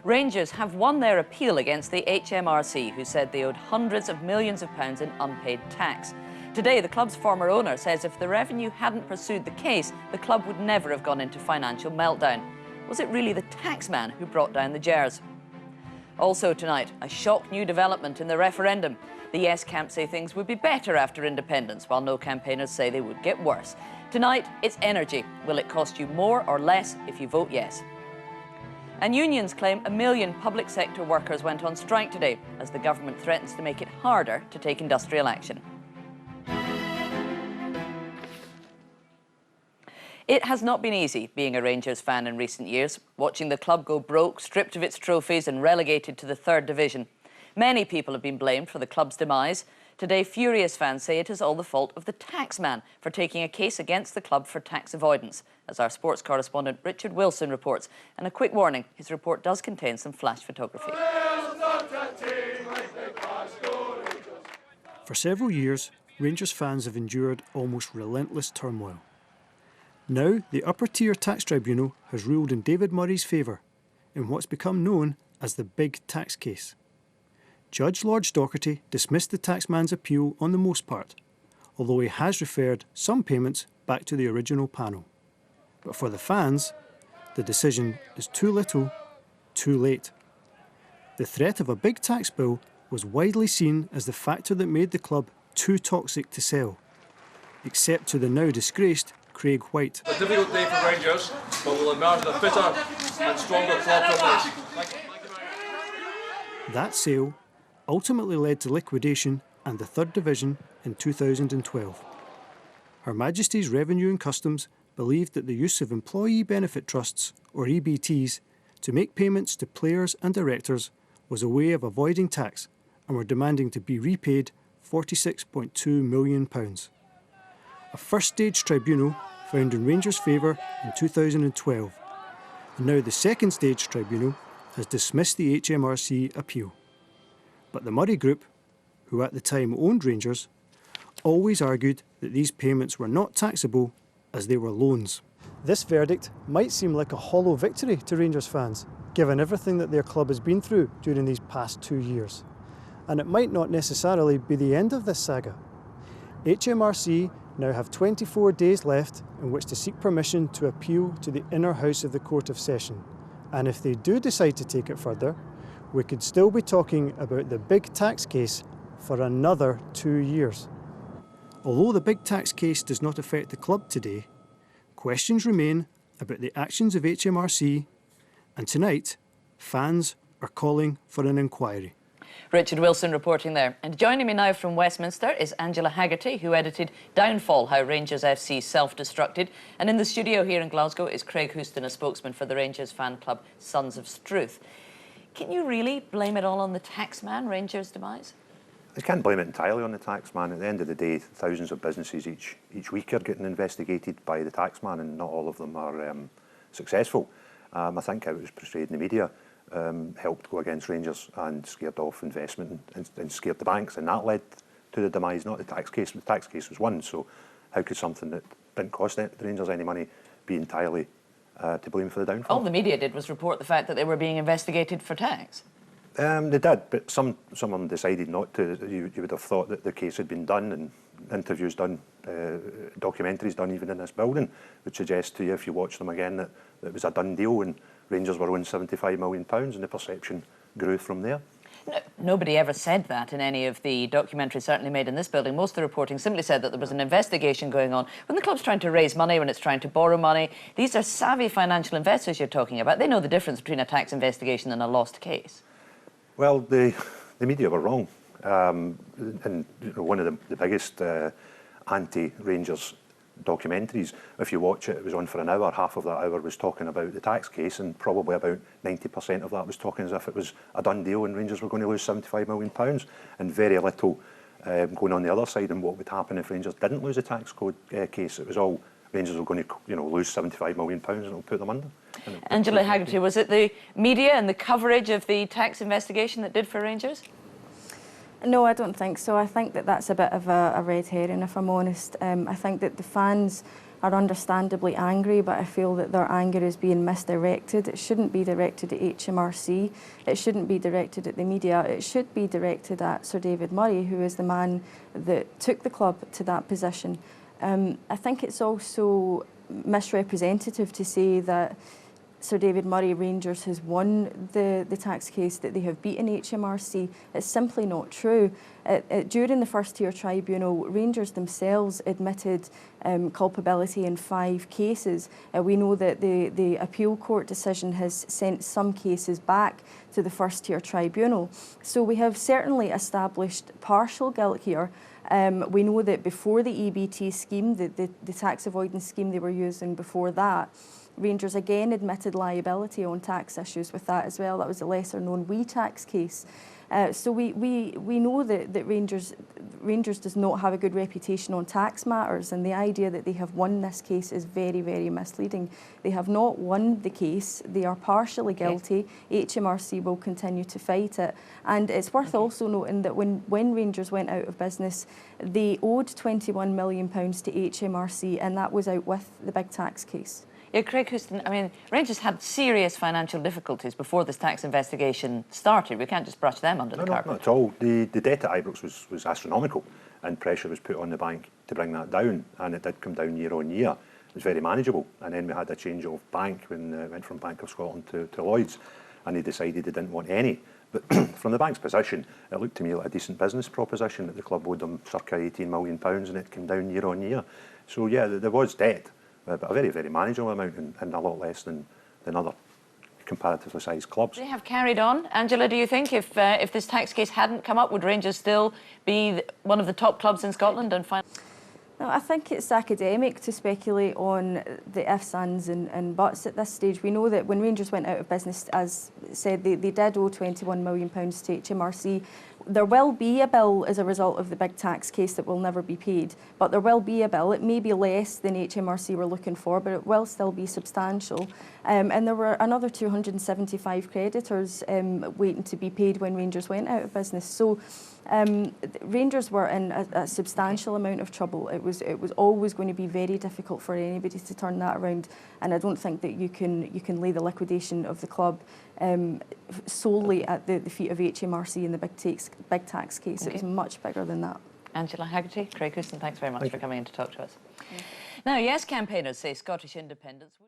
Rangers have won their appeal against the HMRC, who said they owed hundreds of millions of pounds in unpaid tax. Today, the club's former owner says if the revenue hadn't pursued the case, the club would never have gone into financial meltdown. Was it really the taxman who brought down the Gers? Also tonight, a shock new development in the referendum. The Yes camp say things would be better after independence, while No campaigners say they would get worse. Tonight, it's energy. Will it cost you more or less if you vote yes? And unions claim 1 million public sector workers went on strike today as the government threatens to make it harder to take industrial action. It has not been easy being a Rangers fan in recent years, watching the club go broke, stripped of its trophies and relegated to the 3rd Division. Many people have been blamed for the club's demise. Today, furious fans say it is all the fault of the taxman for taking a case against the club for tax avoidance, as our sports correspondent Richard Wilson reports. And a quick warning, his report does contain some flash photography. For several years, Rangers fans have endured almost relentless turmoil. Now, the upper-tier tax tribunal has ruled in David Murray's favour in what's become known as the big tax case. Judge Lord Docherty dismissed the taxman's appeal on the most part, although he has referred some payments back to the original panel. But for the fans, the decision is too little, too late. The threat of a big tax bill was widely seen as the factor that made the club too toxic to sell, except to the now disgraced Craig White. A difficult day for Rangers, but we'll emerge a fitter and stronger club from this. That sale ultimately led to liquidation and the 3rd Division in 2012. Her Majesty's Revenue and Customs believed that the use of employee benefit trusts, or EBTs, to make payments to players and directors was a way of avoiding tax and were demanding to be repaid £46.2 million. A first-stage tribunal found in Rangers' favour in 2012, and now the second-stage tribunal has dismissed the HMRC appeal. But the Murray Group, who at the time owned Rangers, always argued that these payments were not taxable as they were loans. This verdict might seem like a hollow victory to Rangers fans, given everything that their club has been through during these past 2 years. And it might not necessarily be the end of this saga. HMRC now have 24 days left in which to seek permission to appeal to the inner house of the Court of Session. And if they do decide to take it further, we could still be talking about the big tax case for another 2 years. Although the big tax case does not affect the club today, questions remain about the actions of HMRC, and tonight, fans are calling for an inquiry. Richard Wilson reporting there. And joining me now from Westminster is Angela Haggerty, who edited Downfall, How Rangers FC Self-Destructed. And in the studio here in Glasgow is Craig Houston, a spokesman for the Rangers fan club Sons of Struth. Can you really blame it all on the taxman, Rangers' demise? I can't blame it entirely on the taxman. At the end of the day, thousands of businesses each week are getting investigated by the taxman, and not all of them are successful. I think how it was portrayed in the media helped go against Rangers and scared off investment and scared the banks, and that led to the demise, not the tax case. The tax case was won, so how could something that didn't cost the Rangers any money be entirely to blame for the downfall? All the media did was report the fact that they were being investigated for tax. They did, but some of them decided not to. You would have thought that the case had been done and interviews done, documentaries done even in this building, would suggest to you, if you watch them again, that it was a done deal and Rangers were owing £75 million, and the perception grew from there. No, nobody ever said that in any of the documentaries certainly made in this building. Most of the reporting simply said that there was an investigation going on. When the club's trying to raise money, when it's trying to borrow money, these are savvy financial investors you're talking about. They know the difference between a tax investigation and a lost case. Well, the media were wrong. And one of the biggest anti-Rangers documentaries, if you watch it, it was on for an hour. Half of that hour was talking about the tax case, and probably about 90% of that was talking as if it was a done deal and Rangers were going to lose £75 million, and very little going on the other side and what would happen if Rangers didn't lose a tax code case. It was all Rangers were going to lose £75 million and it'll put them under. Angela Haggerty, was it the media and the coverage of the tax investigation that did for Rangers? No, I don't think so. I think that that's a bit of a red herring, if I'm honest. I think that the fans are understandably angry, but I feel that their anger is being misdirected. It shouldn't be directed at HMRC. It shouldn't be directed at the media. It should be directed at Sir David Murray, who is the man that took the club to that position. I think it's also misrepresentative to say that Sir David Murray Rangers has won the tax case, that they have beaten HMRC. It's simply not true. During the first tier tribunal, Rangers themselves admitted culpability in 5 cases. We know that the appeal court decision has sent some cases back to the first tier tribunal. So we have certainly established partial guilt here. We know that before the EBT scheme, the tax avoidance scheme they were using before that, Rangers again admitted liability on tax issues with that as well. That was a lesser known wee tax case. So we know that Rangers does not have a good reputation on tax matters, and the idea that they have won this case is very, very misleading. They have not won the case. They are partially guilty. HMRC will continue to fight it. And it's worth also noting that when Rangers went out of business, they owed £21 million to HMRC, and that was out with the big tax case. Yeah, Craig Houston, I mean, Rangers had serious financial difficulties before this tax investigation started. We can't just brush them under the carpet. No, not at all. The debt at Ibrox was astronomical, and pressure was put on the bank to bring that down, and it did come down year on year. It was very manageable, and then we had a change of bank when it went from Bank of Scotland to Lloyds, and they decided they didn't want any. But from the bank's position, it looked to me like a decent business proposition that the club owed them circa £18 million, and it came down year on year. So yeah, there was debt, but a very, very manageable amount, and a lot less than other comparatively sized clubs. They have carried on. Angela, do you think if this tax case hadn't come up, would Rangers still be one of the top clubs in Scotland and final? No, I think it's academic to speculate on the ifs, ands and buts at this stage. We know that when Rangers went out of business, as said, they did owe £21 million to HMRC. There will be a bill as a result of the big tax case that will never be paid, but there will be a bill. It may be less than HMRC were looking for, but it will still be substantial. And there were another 275 creditors waiting to be paid when Rangers went out of business. So Rangers were in a substantial amount of trouble. It was always going to be very difficult for anybody to turn that around, and I don't think that you can lay the liquidation of the club solely at the feet of HMRC in the big tax case. Okay. It was much bigger than that. Angela Haggerty, Craig Houston, thanks very much for coming in to talk to us. Now, yes, campaigners say Scottish independence would